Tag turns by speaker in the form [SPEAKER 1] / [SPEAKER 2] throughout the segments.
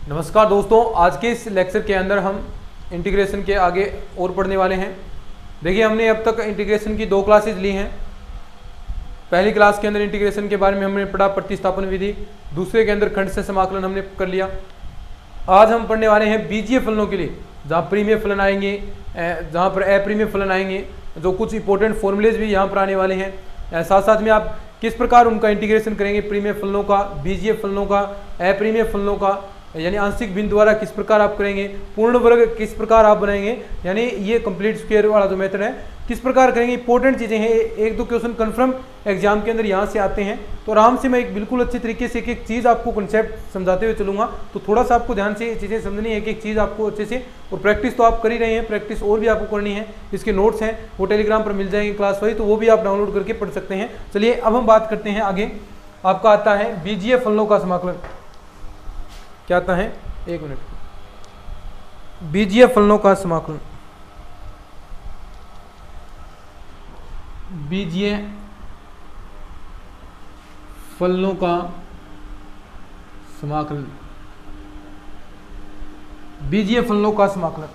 [SPEAKER 1] नमस्कार दोस्तों, आज के इस लेक्चर के अंदर हम इंटीग्रेशन के आगे और पढ़ने वाले हैं। देखिए, हमने अब तक इंटीग्रेशन की 2 क्लासेज ली हैं। पहली क्लास के अंदर इंटीग्रेशन के बारे में हमने पढ़ा प्रतिस्थापन विधि, दूसरे के अंदर खंड से समाकलन हमने कर लिया। आज हम पढ़ने वाले हैं बीजीय फलनों के लिए, जहाँ प्रीमिय फलन आएंगे, जहाँ पर अप्रीमिय फलन आएंगे, जो कुछ इंपॉर्टेंट फॉर्मूलेज भी यहाँ पर आने वाले हैं। साथ साथ में आप किस प्रकार उनका इंटीग्रेशन करेंगे, प्रीमिय फलनों का, बीजीय फलनों का, अप्रीमिय फलनों का, यानी आंशिक भिन्न द्वारा किस प्रकार आप करेंगे, पूर्ण वर्ग किस प्रकार आप बनाएंगे, यानी ये कंप्लीट स्क्वायर वाला जो मेथड है किस प्रकार करेंगे। इंपॉर्टेंट चीज़ें हैं, 1-2 क्वेश्चन कन्फर्म एग्जाम के अंदर यहाँ से आते हैं। तो आराम से मैं एक बिल्कुल अच्छे तरीके से एक चीज़ आपको कंसेप्ट समझाते हुए चलूँगा। तो थोड़ा सा आपको ध्यान से चीज़ें समझनी है, एक चीज़ आपको अच्छे से, और प्रैक्टिस तो आप कर ही रहे हैं, प्रैक्टिस और भी आपको करनी है। इसके नोट्स हैं वो टेलीग्राम पर मिल जाएंगे क्लास वाइज, तो वो भी आप डाउनलोड करके पढ़ सकते हैं। चलिए अब हम बात करते हैं आगे। आपका आता है बीजीय फलनों का समाकलन। क्या आता है, 1 मिनट। बीजीय फलनों का समाकलन, बीजीय फलनों का समाकलन, बीजीय फलनों का समाकलन,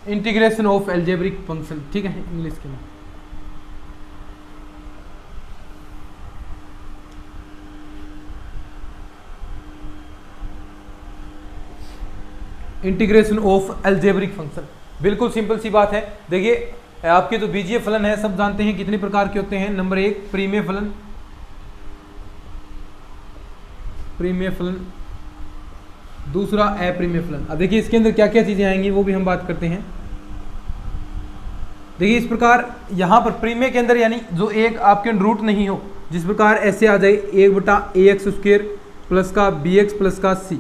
[SPEAKER 1] इंटीग्रेशन ऑफ एल्जेब्रिक फंक्शन, ठीक है इंग्लिश के में। इंटीग्रेशन ऑफ एल्जेब्रिक फंक्शन, बिल्कुल सिंपल सी बात है। देखिए, आपके जो बीजीय फलन है सब जानते हैं कितने प्रकार के होते हैं। नंबर 1 प्रीमिय फलन, प्रीमिय फलन, दूसरा अप्रीमिय फलन। अब देखिए इसके अंदर क्या क्या चीजें आएंगी वो भी हम बात करते हैं। देखिए इस प्रकार यहाँ पर प्रीमिय के अंदर, यानी जो एक आपके रूट नहीं हो, जिस प्रकार ऐसे आ जाए 1/ax² प्लस का bx प्लस का c,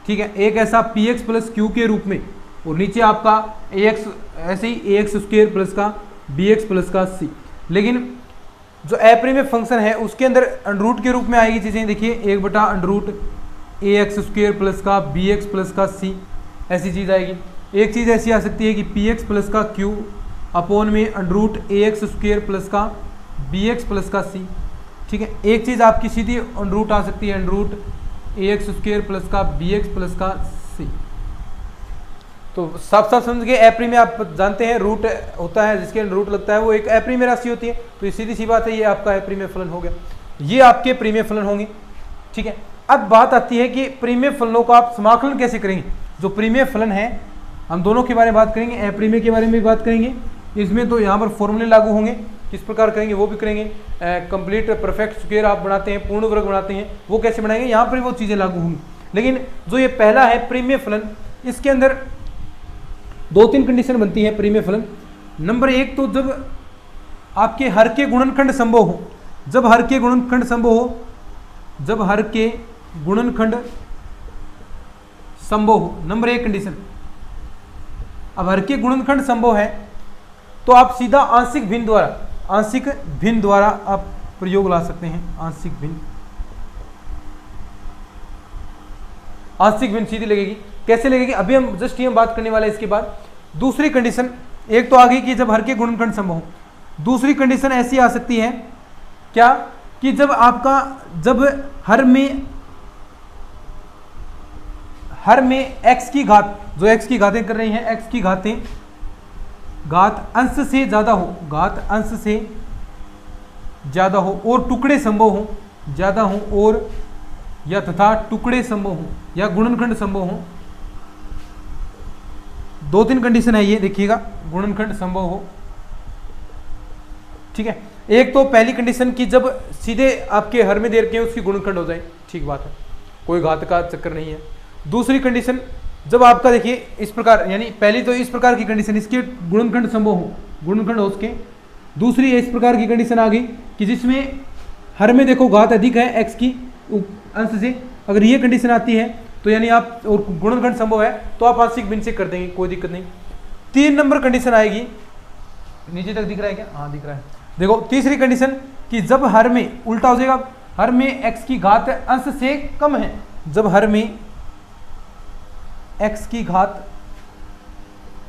[SPEAKER 1] ठीक है, एक ऐसा px प्लस q के रूप में, और नीचे आपका ax ऐसे ही ax² प्लस का bx प्लस का c। लेकिन जो अप्रीमिय फंक्शन है उसके अंदर अंडरूट के रूप में आएगी चीज़ें। देखिए 1/√ax² प्लस का bx प्लस का c, ऐसी चीज़ आएगी। एक चीज़ ऐसी आ सकती है कि px प्लस का q अपॉन में √ax² प्लस का bx प्लस का c, ठीक है। एक चीज़ आपकी सीधी अंडरूट आ सकती है, √ax² प्लस का bx प्लस का c। तो साफ साफ समझ गए, अप्रीमिय आप जानते हैं रूट होता है, जिसके रूट लगता है वो एक अप्रीमिय राशि होती है। तो ये सीधी सी बात है, ये आपका अप्रीमिय फलन हो गया, ये आपके प्रीमिय फलन होंगे, ठीक है। अब बात आती है कि प्रीमिय फलनों का आप समाकलन कैसे करेंगे। जो प्रीमिय फलन है हम दोनों के बारे में बात करेंगे, अप्रीमिय के बारे में भी बात करेंगे। इसमें तो यहाँ पर फॉर्मूले लागू होंगे, किस प्रकार करेंगे वो भी करेंगे। कंप्लीट परफेक्ट स्क्वायर आप बनाते हैं, पूर्ण वर्ग बनाते हैं, वो कैसे बनाएंगे, यहाँ पर वो चीज़ें लागू होंगी। लेकिन जो ये पहला है प्रीमिय फलन, इसके अंदर 2-3 कंडीशन बनती है प्रीमिय फलन। नंबर 1 तो जब आपके हर के गुणनखंड संभव हो, जब हर के गुणनखंड संभव हो, जब हर के गुणनखंड संभव हो, नंबर 1 कंडीशन। अब हर के गुणनखंड संभव है तो आप सीधा आंशिक भिन्न द्वारा, आंशिक भिन्न द्वारा आप प्रयोग ला सकते हैं। आंशिक भिन्न, आंशिक भिन्न सीधी लगेगी। कैसे लगेगी अभी हम जस्ट ही हम बात करने वाले हैं। इसके बाद दूसरी कंडीशन, एक तो आ गई कि जब हर के गुणनखंड संभव हो। दूसरी कंडीशन ऐसी आ सकती है क्या, कि जब आपका, जब हर में x की घात, जो x की घातें कर रही हैं, x की घातें घात अंश से ज्यादा हो, घात अंश से ज्यादा हो, और टुकड़े संभव हो, ज्यादा हो, और या तथा टुकड़े संभव हो, या गुणनखंड संभव हो। 2-3 कंडीशन है ये, देखिएगा, गुणनखंड संभव हो, ठीक है। एक तो पहली कंडीशन की जब सीधे आपके हर में दे रखे हैं उसकी गुणनखंड हो जाए, ठीक बात है, कोई घात का चक्कर नहीं है। दूसरी कंडीशन जब आपका देखिए इस प्रकार, यानी पहली तो इस प्रकार की कंडीशन, इसके गुणनखंड संभव हो, गुणनखंड हो उसके। दूसरी इस प्रकार की कंडीशन आ गई कि जिसमें हर में देखो घात अधिक है x की अंश से, अगर ये कंडीशन आती है तो यानी आप, और गुणनखंड संभव है तो आप आंशिक भिन्न से कर देंगे, कोई दिक्कत नहीं। 3 नंबर कंडीशन आएगी, नीचे तक दिख रहा है क्या, हाँ दिख रहा है। देखो तीसरी कंडीशन कि जब हर में उल्टा हो जाएगा, हर में x की घात अंश से कम है, जब हर में x की घात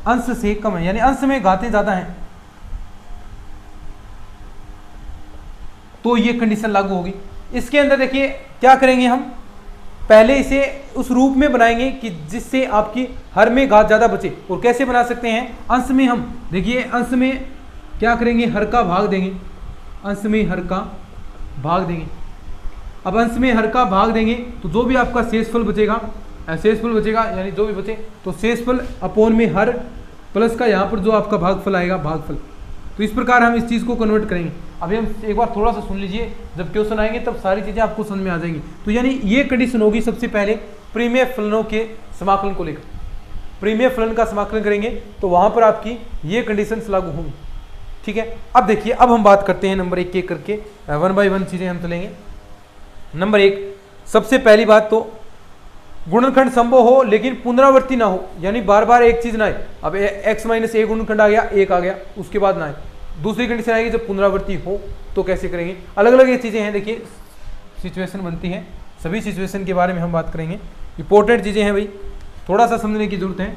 [SPEAKER 1] अंश से कम है, यानी अंश में घातें ज्यादा हैं, तो ये कंडीशन लागू होगी। इसके अंदर देखिए क्या करेंगे हम, पहले इसे उस रूप में बनाएंगे कि जिससे आपकी हर में घात ज्यादा बचे। और कैसे बना सकते हैं, अंश में हम देखिए अंश में क्या करेंगे, हर का भाग देंगे, अंश में हर का भाग देंगे। अब अंश में हर का भाग देंगे तो जो भी आपका शेषफल बचेगा, शेषफल बचेगा यानी जो भी बचे तो शेषफल अपॉन में हर प्लस का यहाँ पर जो आपका भागफल आएगा भागफल। तो इस प्रकार हम इस चीज़ को कन्वर्ट करेंगे। अभी हम एक बार थोड़ा सा सुन लीजिए, जब क्वेश्चन आएंगे तब सारी चीज़ें आपको समझ में आ जाएंगी। तो यानी ये कंडीशन होगी सबसे पहले परिमेय फलनों के समाकलन को लेकर, परिमेय फलन का समाकलन करेंगे तो वहां पर आपकी ये कंडीशंस लागू होंगी। ठीक है, अब देखिए अब हम बात करते हैं नंबर 1 एक करके, 1 बाय 1 चीज़ें हम चलेंगे। नंबर 1, सबसे पहली बात तो गुणनखंड संभव हो लेकिन पुनरावृत्ति ना हो, यानी बार बार एक चीज ना आए। अब x माइनस ए गुणनखंड आ गया, एक आ गया, उसके बाद ना आए। दूसरी कंडीशन आएगी जब पुनरावृत्ति हो, तो कैसे करेंगे, अलग अलग ये चीजें हैं। देखिए सिचुएशन बनती है, सभी सिचुएशन के बारे में हम बात करेंगे। इंपॉर्टेंट चीजें हैं भाई, थोड़ा सा समझने की जरूरत है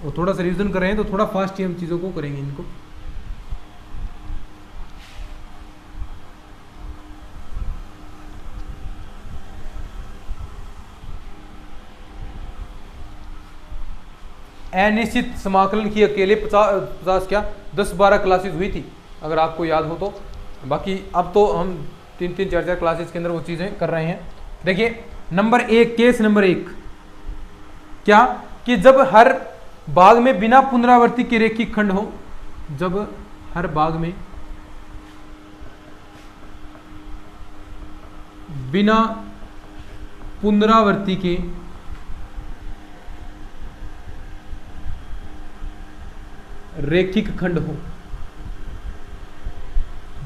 [SPEAKER 1] और थोड़ा सा रिविजन कर रहे हैं तो थोड़ा फास्ट ही हम चीजों को करेंगे इनको। अनिश्चित समाकलन की अकेले 50 क्या 10-12 क्लासेस हुई थी अगर आपको याद हो तो। बाकी अब तो हम 3-3, 4-4 क्लासेस के अंदर वो चीज़ें कर रहे हैं। देखिए नंबर 1, केस नंबर 1 क्या कि जब हर भाग में बिना पुनरावृत्ति के रेखिक खंड हो, जब हर भाग में बिना पुनरावृत्ति के रेखिक खंड हो,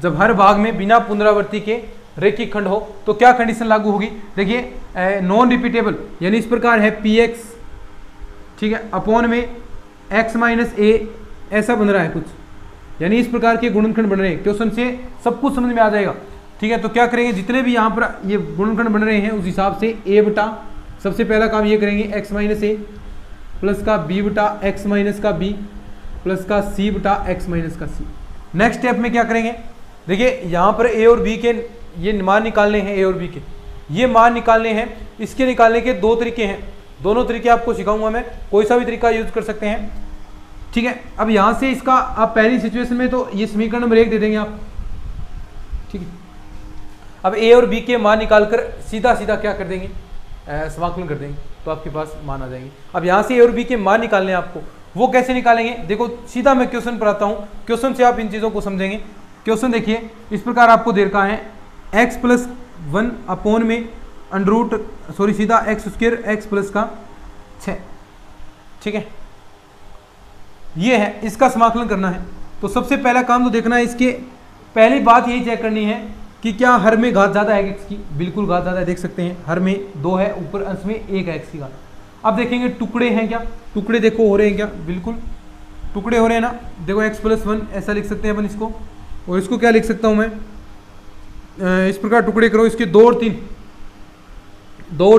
[SPEAKER 1] जब हर भाग में बिना पुनरावृत्ति के रेखिक खंड हो तो क्या कंडीशन लागू होगी। देखिए नॉन रिपीटेबल यानी इस प्रकार है px, ठीक है, अपॉन में x माइनस ए, ऐसा बन रहा है कुछ, यानी इस प्रकार के गुणनखंड बन रहे हैं। क्वेश्चन से सब कुछ समझ में आ जाएगा। ठीक है, तो क्या करेंगे, जितने भी यहाँ पर ये गुणनखंड बन रहे हैं उस हिसाब से a बटा, सबसे पहला काम ये करेंगे x माइनस ए प्लस का b बटा x माइनस का b प्लस का c बटा x माइनस का c। नेक्स्ट स्टेप में क्या करेंगे, देखिए यहाँ पर a और b के ये मान निकालने हैं, a और b के ये मान निकालने हैं। इसके निकालने के दो तरीके हैं, दोनों तरीके आपको सिखाऊंगा मैं, कोई सा भी तरीका यूज कर सकते हैं। ठीक है, अब यहाँ से इसका आप पहली सिचुएशन में तो ये समीकरण नंबर 1 दे देंगे आप। ठीक है, अब a और b के मान निकालकर सीधा सीधा क्या कर देंगे, समाकलन कर देंगे तो आपके पास मान आ जाएंगे। अब यहाँ से a और b के मान निकालने हैं आपको, वो कैसे निकालेंगे, देखो सीधा मैं क्वेश्चन पर आता हूँ, क्वेश्चन से आप इन चीज़ों को समझेंगे। क्वेश्चन देखिए इस प्रकार आपको दे रखा है x प्लस 1 अपॉन में सीधा एक्स स्क्वायर x प्लस का 6। ठीक है, ये है, इसका समाकलन करना है। तो सबसे पहला काम तो देखना है, इसके पहली बात यही चेक करनी है कि क्या हर में घात ज़्यादा है x की, बिल्कुल घात ज़्यादा है, देख सकते हैं हर में 2 है, ऊपर अंश में 1 है x की घात। अब देखेंगे टुकड़े हैं क्या, टुकड़े देखो हो रहे हैं क्या, बिल्कुल टुकड़े हो रहे हैं ना। देखो x प्लस 1 ऐसा लिख सकते हैं अपन इसको, और इसको क्या लिख सकता हूँ मैं, इस प्रकार टुकड़े करो, इसके 2 और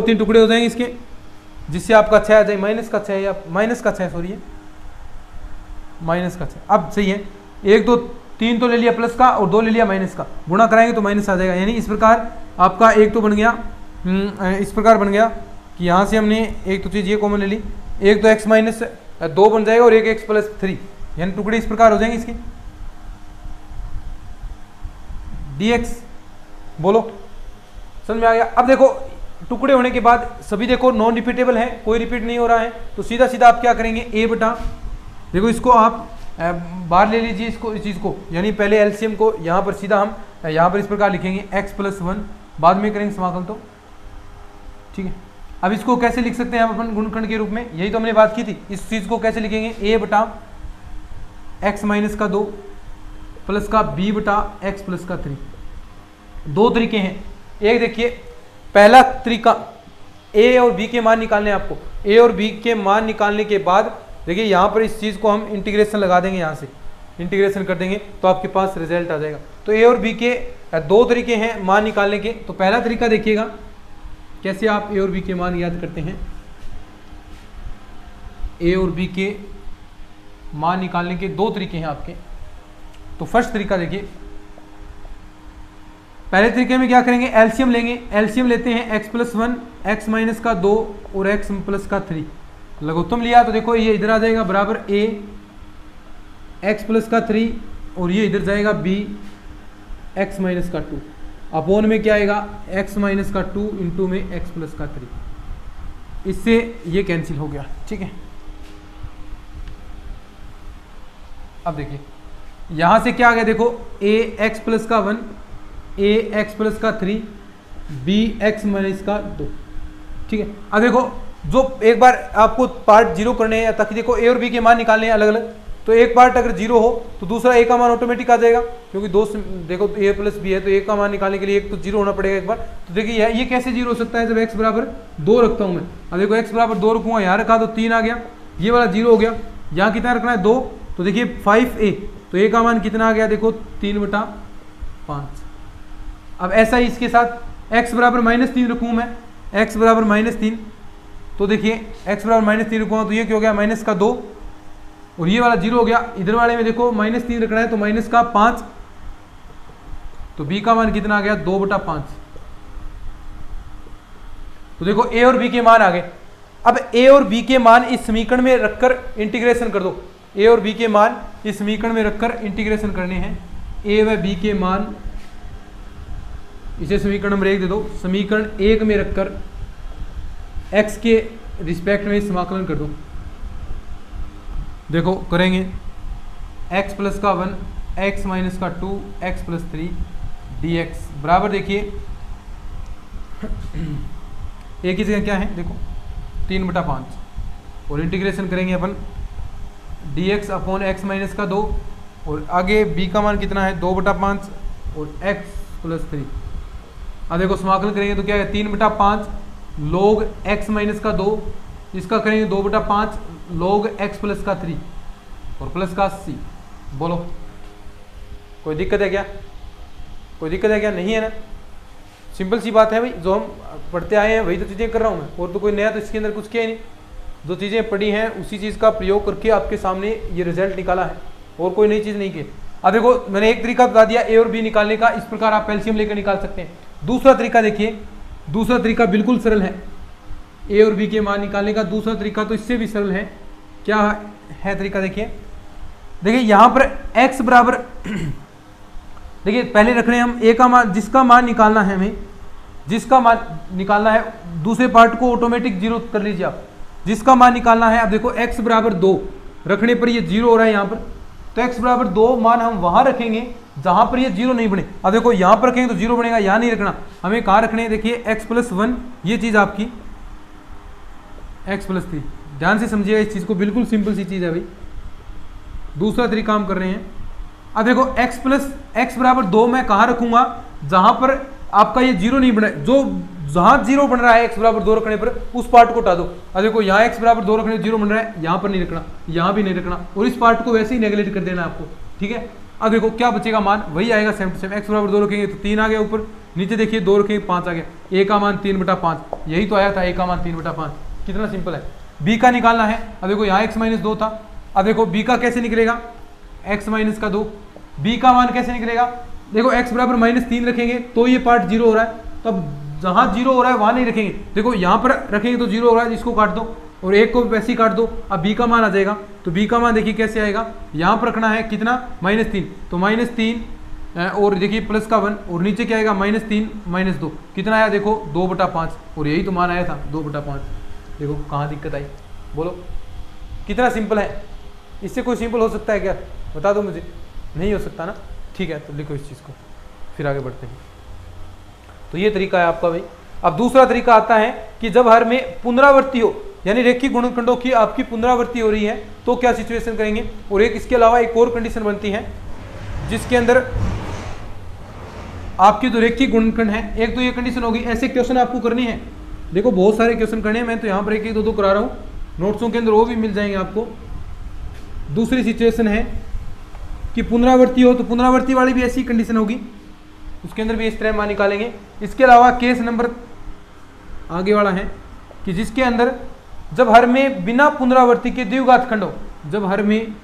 [SPEAKER 1] 3 टुकड़े हो जाएंगे इसके, जिससे आपका 6 आ जाए, माइनस का 6 या माइनस का 6 सॉरी है, माइनस का 6। अब सही है, 1 2 3 तो ले लिया प्लस का और 2 ले लिया माइनस का, गुणा कराएंगे तो माइनस आ जाएगा। यानी इस प्रकार आपका एक तो बन गया, इस प्रकार बन गया कि यहाँ से हमने एक तो चीज़ ये कॉमन ले ली, एक तो x माइनस 2 बन जाएगा और एक x प्लस 3, यानी टुकड़े इस प्रकार हो जाएंगे इसके dx। बोलो समझ में आ गया। अब देखो टुकड़े होने के बाद सभी देखो नॉन रिपीटेबल है, कोई रिपीट नहीं हो रहा है, तो सीधा सीधा आप क्या करेंगे, a बटा, देखो इसको आप बाहर ले लीजिए इसको, इस चीज़ को, यानी पहले एलसीएम को यहाँ पर सीधा हम यहाँ पर इस प्रकार लिखेंगे x प्लस 1, बाद में करेंगे समाकलन। तो ठीक है, अब इसको कैसे लिख सकते हैं हम अपन गुणनखंड के रूप में, यही तो हमने बात की थी। इस चीज़ को कैसे लिखेंगे, a बटा x माइनस का 2 प्लस का b बटा x प्लस का 3। दो तरीके हैं, एक देखिए पहला तरीका a और b के मान निकालने हैं आपको। a और b के मान निकालने के बाद देखिए यहाँ पर इस चीज़ को हम इंटीग्रेशन लगा देंगे, यहाँ से इंटीग्रेशन कर देंगे तो आपके पास रिजल्ट आ जाएगा। तो a और b के दो तरीके हैं मान निकालने के। तो पहला तरीका देखिएगा कैसे आप a और b के मान याद करते हैं। a और b के मान निकालने के दो तरीके हैं आपके। तो फर्स्ट तरीका देखिए, पहले तरीके में क्या करेंगे, एलसीएम लेंगे। एलसीएम लेते हैं x प्लस 1, x माइनस का 2 और x प्लस का 3। लघुत्तम लिया तो देखो ये इधर आ जाएगा बराबर a x प्लस का 3 और ये इधर जाएगा b x माइनस का 2 अपोन में क्या आएगा x माइनस का 2 इंटू में x प्लस का 3। इससे ये कैंसिल हो गया, ठीक है। अब देखिए यहां से क्या आ गया, देखो a x प्लस का 1, a x प्लस का 3, b x माइनस का 2, ठीक है। अब देखो जो एक बार आपको पार्ट जीरो करने हैं ताकि देखो a और b के मान निकालने हैं अलग अलग, तो एक पार्ट अगर जीरो हो तो दूसरा a का मान ऑटोमेटिक आ जाएगा, क्योंकि दो देखो a प्लस b है तो a का मान निकालने के लिए एक तो जीरो होना पड़ेगा एक बार। तो देखिए ये कैसे जीरो हो सकता है, जब x बराबर 2 रखता हूं मैं। अब देखो x बराबर 2 रखूंगा, यहाँ रखा तो 3 आ गया, ये वाला जीरो हो गया। यहाँ कितना रखना है 2, तो देखिए 5a, तो a का मान कितना आ गया, देखो 3/5। अब ऐसा ही इसके साथ x बराबर -3 रखूँ मैं, x बराबर -3, तो देखिए x बराबर -3 रखूँगा तो ये क्या हो गया माइनस का 2 और ये वाला जीरो हो गया। इधर वाले में देखो -3 रखना है तो माइनस का 5, तो b का मान कितना आ गया 2/5। तो देखो a और b के मान आ गए। अब a और b के मान इस समीकरण में रखकर इंटीग्रेशन कर दो। a और b के मान इस समीकरण में रखकर इंटीग्रेशन करने हैं। a व b के मान इसे समीकरण नंबर 1 दे दो, समीकरण 1 में रखकर x के रिस्पेक्ट में समाकलन कर दो। देखो करेंगे x प्लस का 1, x माइनस का 2, x प्लस 3 dx बराबर, देखिए एक ही जगह क्या है देखो 3/5 और इंटीग्रेशन करेंगे अपन dx अपॉन x माइनस का 2 और आगे b का मान कितना है 2/5 और x प्लस 3। अब देखो समाकलन करेंगे तो क्या है 3/5 log x माइनस का 2, इसका करेंगे 2/5 log x प्लस का 3 और प्लस का c। बोलो कोई दिक्कत है क्या, कोई दिक्कत है क्या, नहीं है ना। सिंपल सी बात है भाई, जो हम पढ़ते आए हैं वही तो चीज़ें कर रहा हूँ मैं, और तो कोई नया तो इसके अंदर कुछ किया ही नहीं। जो चीज़ें पढ़ी हैं उसी चीज़ का प्रयोग करके आपके सामने ये रिजल्ट निकाला है, और कोई नई चीज़ नहीं की। अब देखो मैंने एक तरीका बता दिया a और b निकालने का, इस प्रकार आप एलसीएम लेकर निकाल सकते हैं। दूसरा तरीका देखिए, दूसरा तरीका बिल्कुल सरल है a और b के मान निकालने का। दूसरा तरीका तो इससे भी सरल है। क्या है तरीका, देखिए देखिए यहाँ पर x बराबर देखिए पहले रख रहे हैं हम a का मान, जिसका मान निकालना है हमें, जिसका मान निकालना है, दूसरे पार्ट को ऑटोमेटिक जीरो कर लीजिए आप, जिसका मान निकालना है। अब देखो x बराबर 2 रखने पर ये जीरो हो रहा है यहाँ पर, तो x बराबर 2 मान हम वहां रखेंगे जहां पर ये जीरो नहीं बने। अब देखो यहाँ पर रखेंगे तो जीरो बनेगा, यहाँ नहीं रखना, हमें कहाँ रखने हैं, देखिए x प्लस 1 ये चीज़ आपकी x प्लस 3। ध्यान से समझिएगा इस चीज़ को, बिल्कुल सिंपल सी चीज़ है भाई। दूसरा तरीका हम कर रहे हैं। अब देखो x बराबर 2 मैं कहाँ रखूंगा, जहां पर आपका ये जीरो नहीं बना, जो जहां जीरो बन रहा है x बराबर 2 रखने पर उस पार्ट को हटा दो। अब देखो यहाँ x बराबर 2 रखने जीरो बन रहा है, यहाँ पर नहीं रखना, यहाँ भी नहीं रखना, और इस पार्ट को वैसे ही नेगलेक्ट कर देना आपको, ठीक है। अब देखो क्या बचेगा मान, वही आएगा सेम टू सेम। x बराबर 2 रखेंगे तो 3 आ गया ऊपर, नीचे देखिए 2 रखेंगे 5 आ गया, a का मान 3/5, यही तो आया था a का मान 3/5। कितना सिंपल है। b का निकालना है। अब देखो यहाँ x माइनस 2 था, अब देखो b का कैसे निकलेगा, x माइनस का 2, b का मान कैसे निकलेगा, देखो x बराबर -3 रखेंगे तो ये पार्ट जीरो हो रहा है, तो अब जहां जीरो हो रहा है वहां नहीं रखेंगे, देखो यहाँ पर रखेंगे तो जीरो हो रहा है, इसको काट दो और एक को वैसे ही काट दो। अब b का मान आ जाएगा, तो b का मान देखिए कैसे आएगा, यहाँ पर रखना है कितना -3, तो -3 और देखिए प्लस का 1 और नीचे क्या आएगा -3 -2, कितना आया देखो 2/5, और यही तो मान आया था 2/5। देखो कहाँ दिक्कत आई, बोलो कितना सिंपल है। इससे कोई सिंपल हो सकता है क्या, बता दो मुझे, नहीं हो सकता ना। ठीक है, तो लिखो इस चीज़ को, फिर आगे बढ़ते हैं। तो ये तरीका है आपका भाई। अब दूसरा तरीका आता है कि जब हर में पुनरावृत्ति हो, यानी रेखीय गुणनखंडों की आपकी पुनरावृत्ति हो रही है, तो क्या सिचुएशन करेंगे। और एक इसके अलावा एक और कंडीशन बनती है जिसके अंदर आपकी जो रेखीय गुणनखंड है, एक तो ये कंडीशन होगी, ऐसे क्वेश्चन आपको करने हैं। देखो बहुत सारे क्वेश्चन करने हैं, मैं तो यहाँ पर एक दो करा रहा हूँ, नोट्सों के अंदर वो भी मिल जाएंगे आपको। दूसरी सिचुएशन है कि पुनरावृत्ति हो, तो पुनरावृत्ति वाली भी ऐसी कंडीशन होगी, उसके अंदर भी इस तरह मान निकालेंगे। इसके अलावा केस नंबर आगे वाला है कि जिसके अंदर जब हर में बिना पुनरावृत्ति के द्विघात खंड हो, जब हर में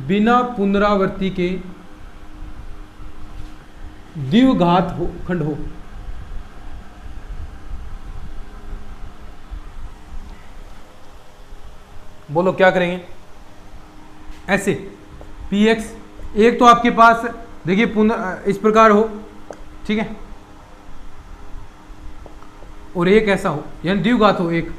[SPEAKER 1] बिना पुनरावृत्ति के द्विघात खंड हो। बोलो क्या करेंगे? ऐसे px एक तो आपके पास देखिए इस प्रकार हो, ठीक है, और एक ऐसा हो, यानी द्विघात हो एक।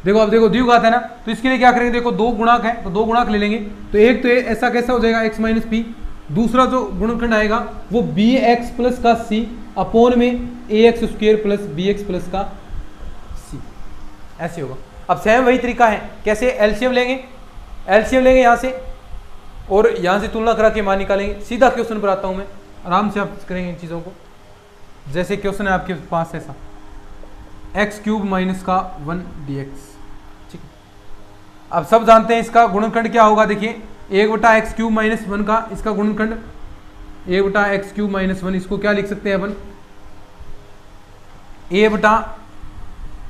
[SPEAKER 1] देखो अब देखो द्विघात है ना, तो इसके लिए क्या करेंगे? देखो दो गुणांक है तो दो गुणांक ले लेंगे। तो एक तो ऐसा कैसा हो जाएगा x माइनस पी, दूसरा जो गुणनखंड आएगा वो बी एक्स प्लस का सी अपोन में A x square plus B x plus का सी, ऐसे होगा। अब सेम वही तरीका है, कैसे? एलसीएम लेंगे, एलसीएम लेंगे यहाँ से और यहाँ से तुलना करा के मान निकालेंगे। सीधा क्वेश्चन पर आता हूँ मैं, आराम से आप करेंगे इन चीज़ों को। जैसे क्वेश्चन है आपके पास ऐसा, एक्स क्यूब माइनस का 1 dx, ठीक है। अब सब जानते हैं इसका गुणनखंड क्या होगा। देखिए 1/x क्यूब माइनस 1 का इसका गुणनखंड 1/x क्यूब माइनस 1, इसको क्या लिख सकते हैं अपन?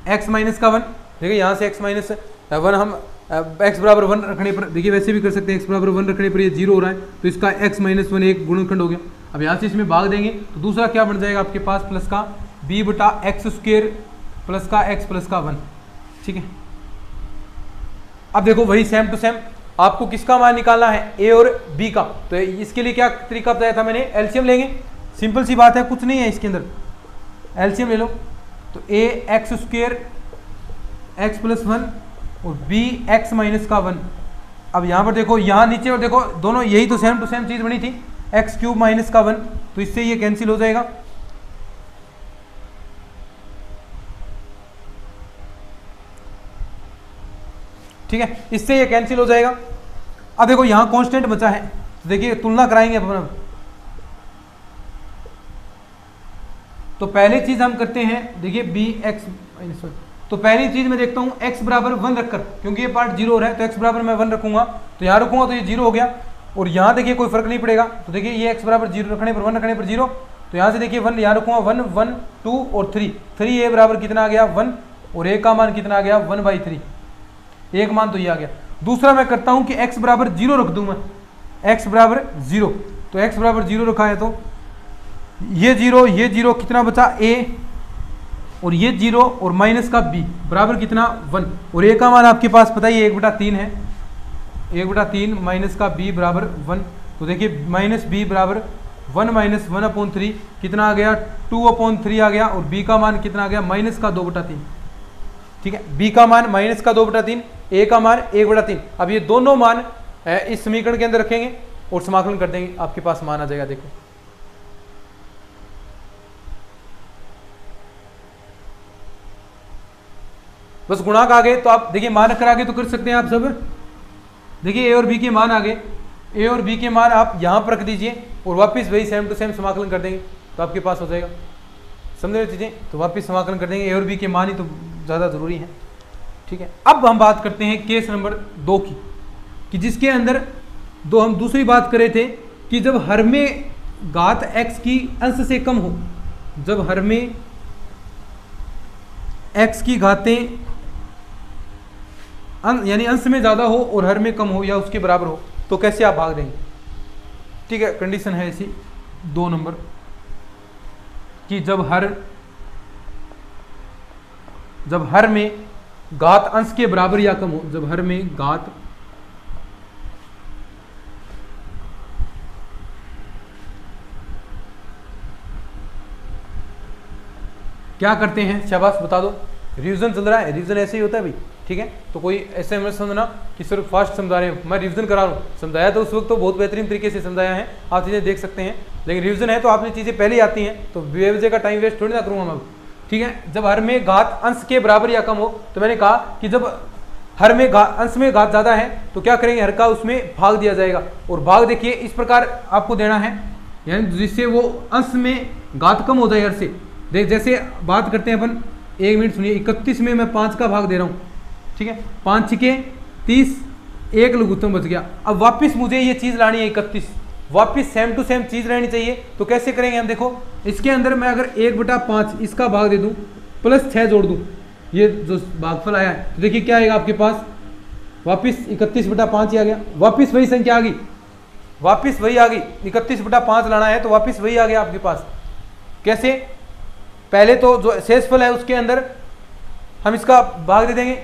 [SPEAKER 1] a/x माइनस का 1। देखिए यहाँ से x माइनस 1 हम x बराबर 1 रखने पर, देखिए वैसे भी कर सकते हैं, x बराबर 1 रखने पर ये 0 हो रहा है, तो इसका x माइनस 1 एक गुणनखंड हो गया। अब यहाँ से इसमें भाग देंगे तो दूसरा क्या बन जाएगा आपके पास? प्लस का b/x स्क्वेयर प्लस का x प्लस का 1, ठीक है। अब देखो वही सेम टू सेम आपको किसका मान निकालना है? a और b का। तो इसके लिए क्या तरीका बताया था मैंने? एलसीएम लेंगे, सिंपल सी बात है, कुछ नहीं है इसके अंदर, एलसीएम ले लो। तो a x square x plus 1 और b x माइनस का 1। अब यहाँ पर देखो, यहाँ नीचे और देखो दोनों यही तो सेम टू सेम चीज बनी थी, x क्यूब माइनस का 1, तो इससे ये कैंसिल हो जाएगा। ठीक है, इससे ये कैंसिल हो जाएगा। अब देखो यहां कांस्टेंट बचा है, तो देखिए तुलना कराएंगे अपन। तो पहली चीज हम करते हैं, देखिए बी एक्स, तो पहली चीज मैं देखता हूं x बराबर 1 रखकर, क्योंकि ये पार्ट 0 हो रहा है, तो x बराबर मैं 1 रखूंगा, तो यहां रखूंगा तो ये 0 हो गया। और यहां देखिए कोई फर्क नहीं पड़ेगा, तो देखिए ये x बराबर 0 रखने पर 1 रखने पर 0, तो यहां से देखिए 1 यहां रखूंगा, 1 1 2 और 3, 3 a बराबर कितना आ गया? 1, और a का मान कितना आ गया? 1/3, एक मान तो ये आ गया। दूसरा मैं करता हूं कि x बराबर 0 रख दूं मैं, x बराबर 0, तो x बराबर 0 रखा है तो ये 0 कितना बचा? a, और ये 0 और माइनस का b बराबर कितना? 1, और a का मान आपके पास पता ही 1/3 है, 1/3 माइनस का b बराबर 1, तो देखिए माइनस b बराबर 1 माइनस 1/3 कितना आ गया? 2/3 आ गया, और b का मान कितना आ गया? माइनस का 2/3, ठीक है। b का मान माइनस का 2/3, a का मान 1/3। अब ये दोनों मान इस समीकरण के अंदर रखेंगे और समाकलन कर देंगे, आपके पास मान आ जाएगा। देखो बस गुणांक आ गए, तो आप देखिए मान रखकर आगे तो कर सकते हैं आप सब। देखिए a और b के मान आ गए, a और b के मान आप यहां पर रख दीजिए और वापस वही सेम टू सेम समाकलन कर देंगे, तो आपके पास हो जाएगा। समझ रहे चीजें? तो वापस समाकलन कर देंगे, a और b के मान ही तो ज़्यादा ज़रूरी है, ठीक है। अब हम बात करते हैं केस नंबर 2 की, कि जिसके अंदर हम दूसरी बात कर रहे थे कि जब हर में घात x की अंश से कम हो, जब हर में x की घातें यानी अंश में ज़्यादा हो और हर में कम हो या उसके बराबर हो, तो कैसे आप भाग देंगे? ठीक है, कंडीशन है ऐसी 2 नंबर कि जब हर में घात अंश के बराबर या कम हो, जब हर में घात क्या करते हैं? शाबाश बता दो, रिवीजन चल रहा है, रिवीजन ऐसे ही होता है भाई, ठीक है। तो कोई ऐसे मत समझना कि सिर्फ फास्ट समझा रहे हैं, मैं रिवीजन करा रहा हूँ। समझाया तो उस वक्त तो बहुत बेहतरीन तरीके से समझाया है, आप चीज़ें देख सकते हैं, लेकिन रिवीजन है तो आपने चीज़ें पहले ही आती हैं, तो बेवजह का टाइम वेस्ट थोड़ी ना करूँगा मैं, ठीक है। जब हर में घात अंश के बराबर या कम हो, तो मैंने कहा कि जब हर में अंश में घात ज़्यादा है तो क्या करेंगे? हर का उसमें भाग दिया जाएगा, और भाग देखिए इस प्रकार आपको देना है, यानी जिससे वो अंश में घात कम हो जाए हर से। देख जैसे बात करते हैं अपन, 1 मिनट सुनिए, 31 में मैं 5 का भाग दे रहा हूँ, ठीक है, 5 6 30, एक लघुत्तम बच गया। अब वापस मुझे ये चीज़ लानी है 31, वापस सेम टू सेम चीज़ रहनी चाहिए, तो कैसे करेंगे हम? देखो इसके अंदर मैं अगर 1/5 इसका भाग दे दूँ प्लस 6 जोड़ दूँ, ये जो भागफल आया है, तो देखिए क्या आएगा आपके पास? वापिस 31/5 ही आ गया, वापिस वही संख्या आ गई, वापिस वही आ गई, 31/5 लाना है तो वापिस वही आ गया आपके पास। कैसे? पहले तो जो शेषफल है उसके अंदर हम इसका भाग दे देंगे,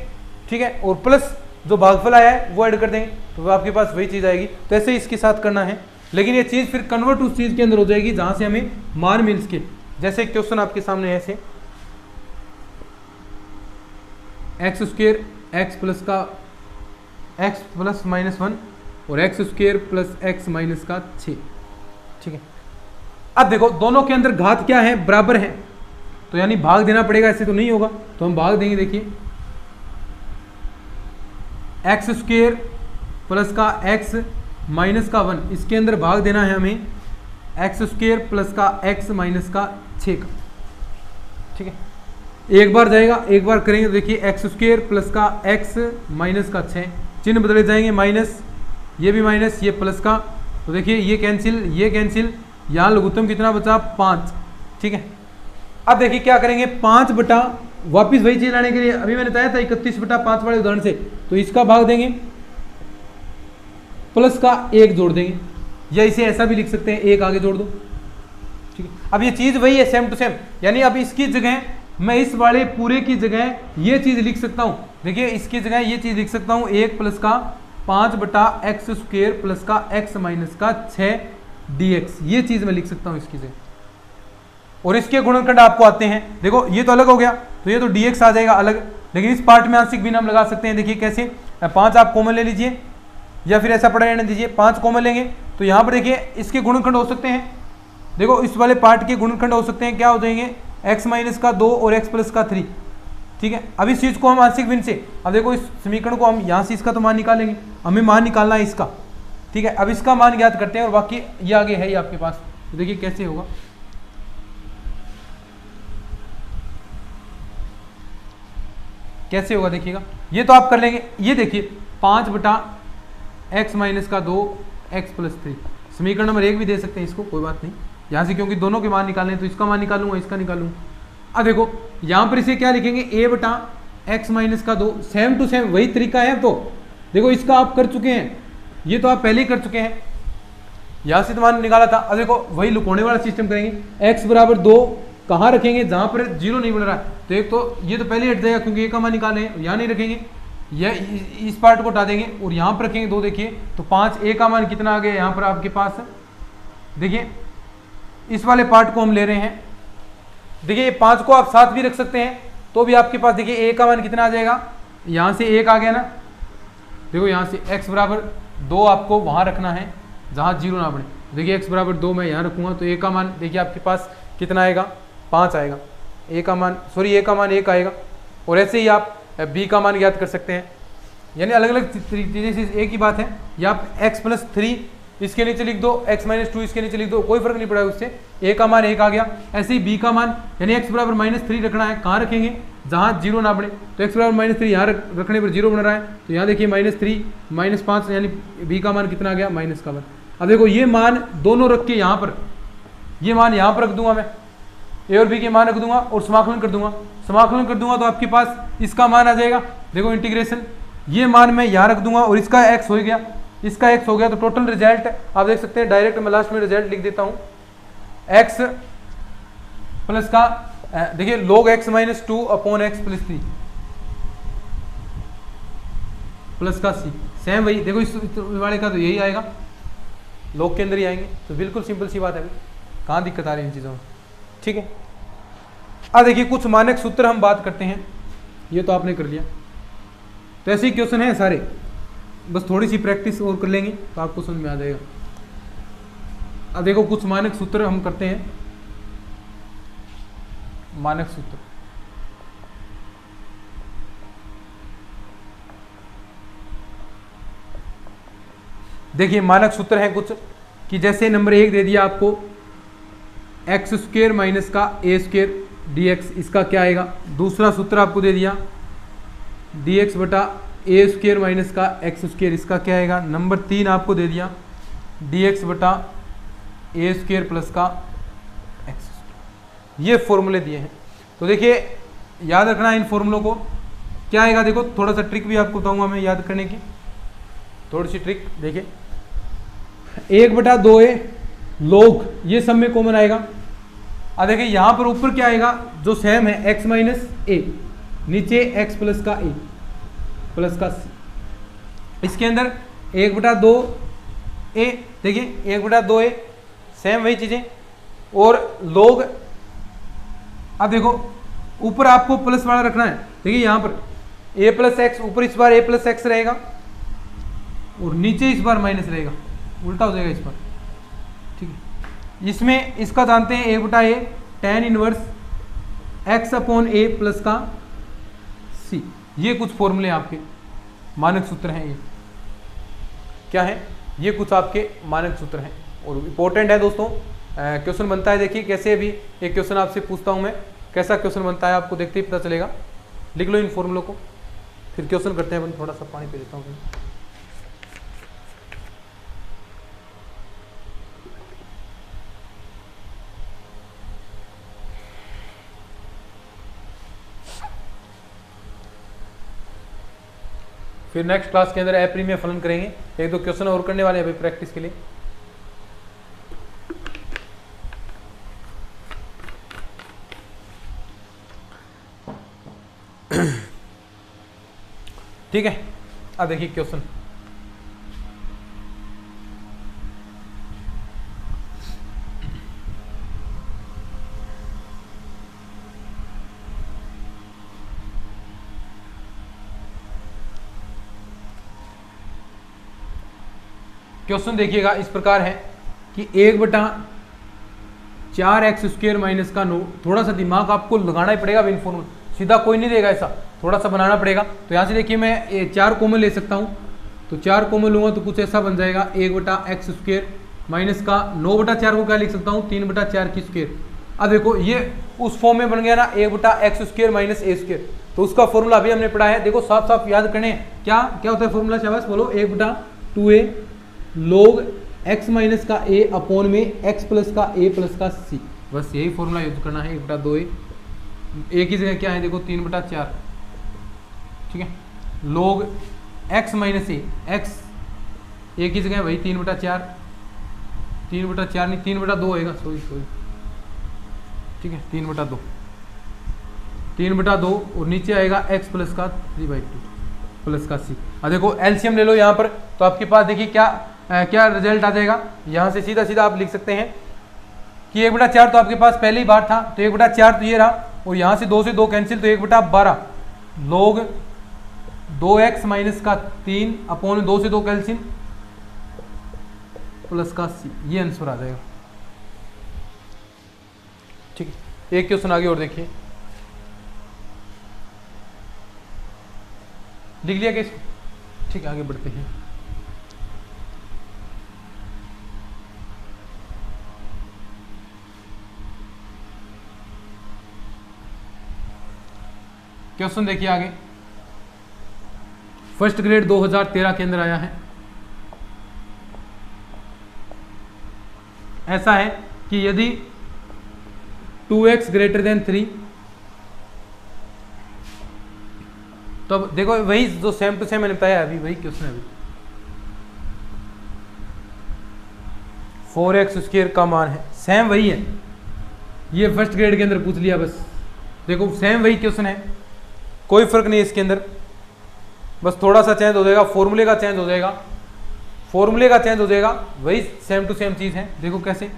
[SPEAKER 1] ठीक है, और प्लस जो भागफल आया है वो ऐड कर देंगे, तो आपके पास वही चीज़ आएगी। तो ऐसे ही इसके साथ करना है, लेकिन ये चीज़ फिर कन्वर्ट उस चीज़ के अंदर हो जाएगी जहाँ से हमें मान मिल सके। जैसे क्वेश्चन आपके सामने है ऐसे, x² x प्लस का x प्लस -1 और x² प्लस x माइनस का 6, ठीक है। अब देखो दोनों के अंदर घात क्या है, बराबर है, तो यानी भाग देना पड़ेगा, ऐसे तो नहीं होगा, तो हम भाग देंगे। देखिए x² प्लस का x माइनस का 1, इसके अंदर भाग देना है हमें x² प्लस का x माइनस का 6 का, ठीक है। एक बार जाएगा, एक बार करेंगे तो देखिए x² प्लस का x माइनस का 6, चिन्ह बदले जाएंगे, माइनस, ये भी माइनस, ये प्लस का, तो देखिए ये कैंसिल, ये कैंसिल, यहाँ लघुत्तम कितना बचा 5, ठीक है। अब देखिए क्या करेंगे, 5 बटा, वापिस वही चीज लाने के लिए अभी मैंने बताया था 31/5 वाले उदाहरण से, तो इसका भाग देंगे, प्लस का 1 जोड़ देंगे, या इसे ऐसा भी लिख सकते हैं 1 आगे जोड़ दो, ठीक है। अब ये चीज वही है, सेम टू सेम, यानी अब इसकी जगह मैं इस वाले पूरे की जगह ये चीज लिख सकता हूं, देखिए इसकी जगह ये चीज लिख सकता हूं 1 प्लस का 5/x² प्लस का x माइनस का 6 dx, ये चीज मैं लिख सकता हूं इसकी जगह। और इसके गुणनखंड आपको आते हैं, देखो ये तो अलग हो गया, तो ये तो dx आ जाएगा अलग, लेकिन इस पार्ट में आंशिक भिन्न हम लगा सकते हैं। देखिए कैसे, 5 आप कॉमन ले लीजिए, या फिर ऐसा पड़ा रहने दीजिए, 5 कॉमन लेंगे तो यहाँ पर देखिए इसके गुणनखंड हो सकते हैं, देखो इस वाले पार्ट के गुणनखंड हो सकते हैं, क्या हो जाएंगे, x माइनस का 2 और x प्लस का 3, ठीक है। अब इस चीज को हम आंशिक भिन्न से, अब देखो इस समीकरण को हम यहाँ से इसका तो मान निकालेंगे, हमें मान निकालना है इसका, ठीक है। अब इसका मान ज्ञात करते हैं और बाकी ये आगे है ही आपके पास, तो देखिए कैसे होगा, कैसे होगा देखिएगा, ये तो आप कर लेंगे। ये देखिए 5/x माइनस का 2 x प्लस 3, समीकरण नंबर 1 भी दे सकते हैं इसको, कोई बात नहीं, यहाँ से क्योंकि दोनों के मान निकालने हैं तो इसका मान निकालूंगा, इसका निकालूंगा। अब देखो यहाँ पर इसे क्या लिखेंगे, a/x माइनस का 2, सेम टू सेम वही तरीका है। तो देखो इसका आप कर चुके हैं, ये तो आप पहले ही कर चुके हैं, यहाँ से तो मान निकाला था। अब देखो वही लुकोने वाला सिस्टम करेंगे, x बराबर 2 कहाँ रखेंगे, जहाँ पर 0 नहीं बन रहा है, तो एक तो ये तो पहले हट जाएगा क्योंकि ये का मान निकाले हैं, यहाँ नहीं रखेंगे, यह इस पार्ट को हटा देंगे और यहाँ पर रखेंगे 2, देखिए तो 5, a का मान कितना आ गया यहाँ पर आपके पास, देखिए इस वाले पार्ट को हम ले रहे हैं, देखिए 5 को आप साथ भी रख सकते हैं तो भी आपके पास देखिए a का मान कितना आ जाएगा, यहाँ से 1 आ गया ना, देखो यहाँ से x बराबर 2 आपको वहाँ रखना है जहाँ 0 ना बने, देखिए x बराबर 2 मैं यहाँ रखूँगा तो a का मान देखिए आपके पास कितना आएगा, 5 आएगा, a का मान 1 आएगा। और ऐसे ही आप b का मान ज्ञात कर सकते हैं, यानी अलग अलग चीज़ें से एक ही बात है, या आप x प्लस 3 इसके नीचे लिख दो, x माइनस 2 इसके नीचे लिख दो, कोई फर्क नहीं पड़ा उससे, a का मान 1 आ गया। ऐसे ही b का मान यानी x बराबर -3 रखना है, कहाँ रखेंगे, जहाँ 0 ना बने, तो x बराबर -3 यहाँ रखने पर 0 बन रहा है, तो यहाँ देखिए -3 -5 यानी b का मान कितना आ गया, माइनस का मान। अब देखो ये मान दोनों रख के यहाँ पर, ये मान यहाँ पर रख दूंगा मैं, a और b के मान रख दूंगा और समाकलन कर दूंगा, समाकलन कर दूंगा तो आपके पास इसका मान आ जाएगा, देखो इंटीग्रेशन, ये मान मैं यहाँ रख दूंगा और इसका x हो गया, इसका x हो गया, तो टोटल रिजल्ट आप देख सकते हैं, डायरेक्ट मैं लास्ट में रिजल्ट लिख देता हूँ, x प्लस का देखिए log x minus 2 upon x plus 3 plus का c, सेम वही, देखो इस वाले का तो यही आएगा, log के अंदर ही आएंगे, तो बिल्कुल सिंपल सी बात है, कहाँ दिक्कत आ रही है इन चीज़ों में, ठीक है। अब देखिए कुछ मानक सूत्र हम बात करते हैं, ये तो आपने कर लिया, तो ऐसे ही क्वेश्चन है सारे, बस थोड़ी सी प्रैक्टिस और कर लेंगे तो आपको समझ में आ जाएगा। अब देखो कुछ मानक सूत्र हम करते हैं, मानक सूत्र, देखिए मानक सूत्र है कुछ कि जैसे नंबर 1 दे दिया आपको x² माइनस का a² dx, इसका क्या आएगा। दूसरा सूत्र आपको दे दिया dx बटा a² माइनस का x², इसका क्या आएगा। नंबर 3 आपको दे दिया dx बटा a² प्लस का x²। ये फॉर्मूले दिए हैं, तो देखिए याद रखना इन फॉर्मूलों को, क्या आएगा। देखो थोड़ा सा ट्रिक भी आपको बताऊंगा मैं याद करने की। थोड़ी सी ट्रिक देखिए, 1/2a log, ये सब में कॉमन आएगा। अब देखिए यहाँ पर ऊपर क्या आएगा, जो सेम है x माइनस ए, नीचे x प्लस का a प्लस का c, इसके अंदर 1/2a, देखिए 1/2a सेम वही चीजें, और log, अब देखो ऊपर आपको प्लस वाला रखना है, देखिए यहाँ पर a प्लस एक्स, ऊपर इस बार a प्लस एक्स रहेगा और नीचे इस बार माइनस रहेगा, उल्टा हो जाएगा इस बार, ठीक है। इसमें इसका जानते हैं 1/a tan inverse x upon a plus का c, ये कुछ फॉर्मूले आपके मानक सूत्र हैं, ये क्या है, ये कुछ आपके मानक सूत्र हैं और इंपॉर्टेंट है दोस्तों। क्वेश्चन बनता है, देखिए कैसे, अभी एक क्वेश्चन आपसे पूछता हूं मैं, कैसा क्वेश्चन बनता है आपको देखते ही पता चलेगा। लिख लो इन फॉर्मूलों को, फिर क्वेश्चन करते हैं। थोड़ा सा पानी पी लेता हूँ। फिर नेक्स्ट क्लास के अंदर अपरिमेय फलन करेंगे, एक दो क्वेश्चन और करने वाले हैं अभी प्रैक्टिस के लिए। ठीक है, अब देखिए क्वेश्चन, क्वेश्चन देखिएगा इस प्रकार है कि 1/4x² माइनस का 9, थोड़ा सा दिमाग आपको लगाना ही पड़ेगा, इन फॉर्मूला सीधा कोई नहीं देगा, ऐसा थोड़ा सा बनाना पड़ेगा। तो यहाँ से देखिए मैं 4 कॉमन ले सकता हूँ, तो 4 कॉमन लूंगा तो कुछ ऐसा बन जाएगा 1/x² माइनस का 9/4 को क्या लिख सकता हूँ 3/4 अब देखो ये उस फॉर्म में बन गया ना 1/x² माइनस a², तो उसका फॉर्मूला अभी हमने पढ़ा है, देखो साफ साफ याद करने, क्या क्या होता है फॉर्मूला, शाबाश बोलो, 1/2a log x माइनस का a अपॉन में x प्लस का a प्लस का c, बस यही फॉर्मूला यूज करना है। 1/2a, a की जगह क्या है देखो 3/4, ठीक है, log x minus a, x a की जगह वही 3/4 नहीं 3/2 होएगा, सॉरी, ठीक है 3/2 और नीचे आएगा x प्लस का 3/2 प्लस का c। अब देखो एलसीएम ले लो यहाँ पर, तो आपके पास देखिए क्या रिजल्ट आ जाएगा, यहाँ से सीधा सीधा आप लिख सकते हैं कि 1/4 तो आपके पास पहले ही बार था, तो 1/4 तो ये रहा, और यहाँ से 2 से 2 कैंसिल, तो 1/12 log 2x माइनस का 3 अपॉन 2 से 2 कैंसिल प्लस का c, ये आंसर आ जाएगा। ठीक है, एक क्वेश्चन आगे और देखिए, लिख लिया कैसे, ठीक है आगे बढ़ते हैं। क्वेश्चन देखिए आगे, फर्स्ट ग्रेड 2013 के अंदर आया है। ऐसा है कि यदि 2x ग्रेटर देन 3, तो अब देखो वही जो सेम टू सेम मैंने बताया अभी, वही क्वेश्चन है अभी, 4x² का मान है, सेम वही है, ये फर्स्ट ग्रेड के अंदर पूछ लिया, बस देखो सेम वही क्वेश्चन है, कोई फर्क नहीं है इसके अंदर, बस थोड़ा सा चेंज हो जाएगा, फॉर्मूले का चेंज हो जाएगा, वही सेम टू सेम चीज है। देखो कैसे,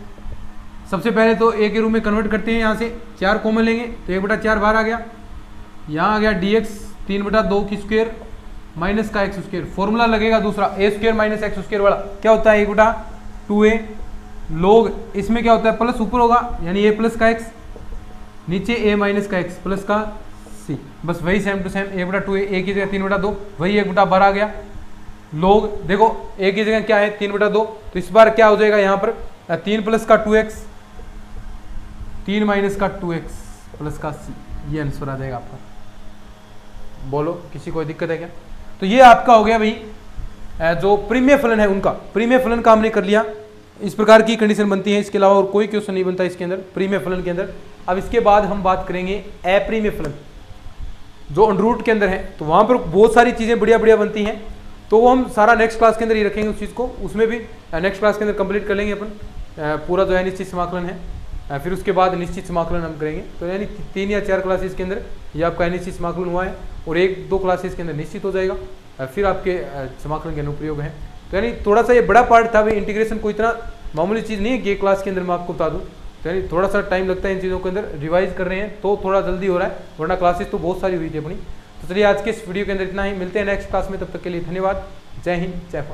[SPEAKER 1] सबसे पहले तो a के रूप में कन्वर्ट करते हैं, यहाँ से 4 कॉमन लेंगे तो 1/4 बाहर आ गया, यहाँ आ गया dx 3/2 माइनस का x², फॉर्मूला लगेगा दूसरा a² माइनस x² वाला, क्या होता है 1/2a log, इसमें क्या होता है प्लस ऊपर होगा, यानी a प्लस का x, नीचे a माइनस का x प्लस का c, बस वही same to same 1/2a, a की जगह 3/2, वही 1/12 आ गया, log देखो a की जगह क्या है 3/2, तो इस बार क्या हो जाएगा यहाँ पर 3 प्लस का 2x, 3 माइनस का 2x प्लस का c, ये आंसर आ जाएगा आपका। बोलो किसी को दिक्कत है क्या? तो ये आपका हो गया भाई जो प्रीमेय फलन है उनका, प्रीमेय फलन का हमने कर लिया, इस प्रकार की कंडीशन बनती है, इसके अलावा और कोई क्वेश्चन नहीं बनता इसके अंदर प्रीमेय फलन के अंदर। अब इसके बाद हम बात करेंगे अप्रीमेय फलन जो अंडर रूट के अंदर है, तो वहां पर बहुत सारी चीजें बढ़िया बढ़िया बनती हैं, तो वो हम सारा नेक्स्ट क्लास के अंदर ही रखेंगे उस चीज़ को, उसमें भी नेक्स्ट क्लास के अंदर कंप्लीट कर लेंगे अपन पूरा जो है निश्चित समाकलन है। फिर उसके बाद निश्चित समाकलन हम करेंगे। तो यानी 3 या 4 क्लासेस के अंदर ये आपका अनिश्चित समाकलन हुआ है और 1-2 क्लासेस के अंदर निश्चित हो जाएगा। फिर आपके समाकलन के अनुप्रयोग हैं। तो यानी थोड़ा सा ये बड़ा पार्ट था भाई, इंटीग्रेशन कोई इतना मामूली चीज़ नहीं है कि क्लास के अंदर मैं आपको बता दूँ। तो यानी थोड़ा सा टाइम लगता है इन चीज़ों के अंदर, रिवाइज कर रहे हैं तो थोड़ा जल्दी हो रहा है, वरना क्लासेस तो बहुत सारी हुई थी अपनी। तो चलिए आज के इस वीडियो के अंदर इतना ही, मिलते हैं नेक्स्ट क्लास में, तब तक के लिए धन्यवाद। जय हिंद, जय भारत।